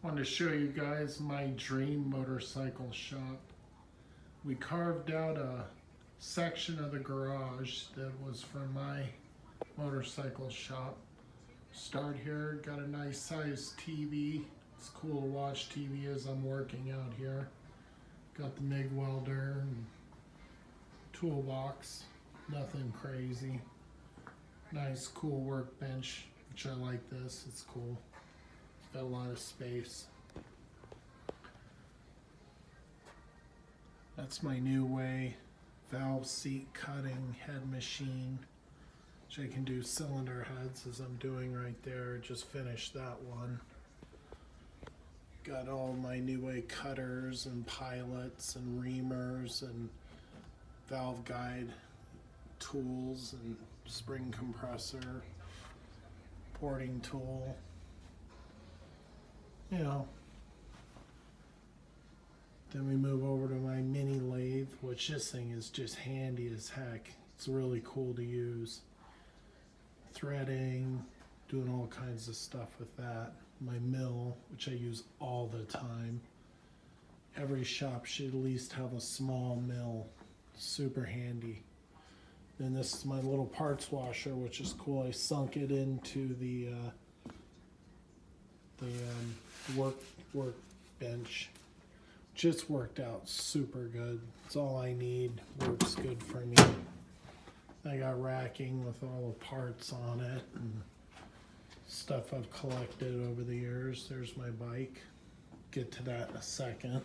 Wanted to show you guys my dream motorcycle shop. We carved out a section of the garage that was for my motorcycle shop. Start here, got a nice sized TV. It's cool to watch TV as I'm working out here. Got the MIG welder and toolbox, nothing crazy. Nice cool workbench, which I like this, it's cool. It's got a lot of space. That's my New Way valve seat cutting head machine, which I can do cylinder heads as I'm doing right there. Just finished that one. Got all my New Way cutters and pilots and reamers and valve guide tools and spring compressor, porting tool, you know. Then we move over to my mini lathe, which this thing is just handy as heck. It's really cool to use. Threading, doing all kinds of stuff with that. My mill, which I use all the time. Every shop should at least have a small mill. Super handy. Then this is my little parts washer, which is cool. I sunk it into the workbench. Just worked out super good. It's all I need. Works good for me. I got racking with all the parts on it and stuff I've collected over the years. There's my bike. Get to that in a second.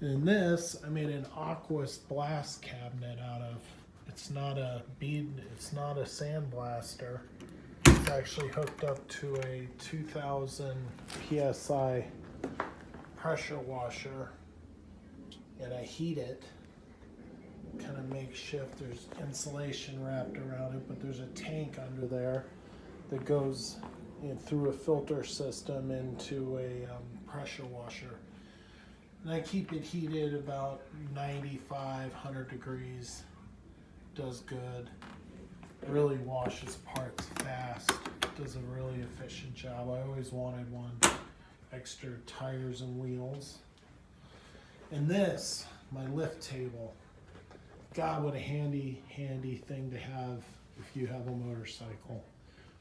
And this, I made an Aquas blast cabinet out of. It's not a sandblaster. It's actually hooked up to a 2000 PSI pressure washer, and I heat it. Kind of makeshift. There's insulation wrapped around it, but there's a tank under there that goes through a filter system into a pressure washer. And I keep it heated about 95, 100 degrees. Does good. Really washes parts fast. Does a really efficient job. I always wanted one. Extra tires and wheels. And this, my lift table. God, what a handy thing to have if you have a motorcycle.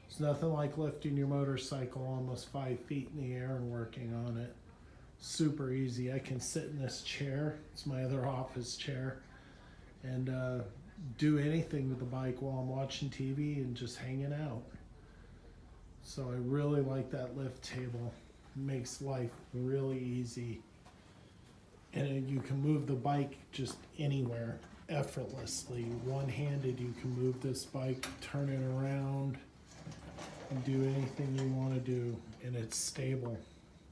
It's nothing like lifting your motorcycle almost 5 feet in the air and working on it. Super easy. I can sit in this chair. It's my other office chair. And do anything with the bike while I'm watching TV and just hanging out. So I really like that lift table. It makes life really easy. And you can move the bike just anywhere effortlessly. One-handed, you can move this bike, turn it around, and do anything you want to do. And it's stable.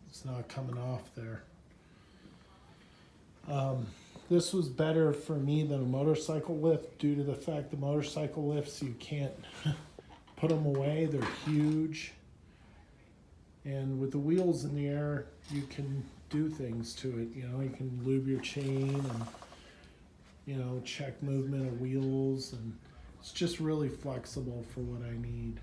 It's not coming off there. This was better for me than a motorcycle lift due to the fact the motorcycle lifts, you can't put them away. They're huge. And with the wheels in the air, you can do things to it. You know, you can lube your chain and, you know, check movement of wheels. And it's just really flexible for what I need.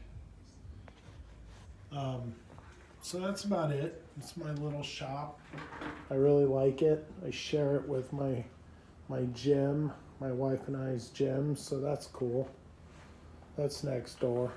So that's about it. It's my little shop. I really like it. I share it with my gym, my wife and I's gym, so that's cool. That's next door.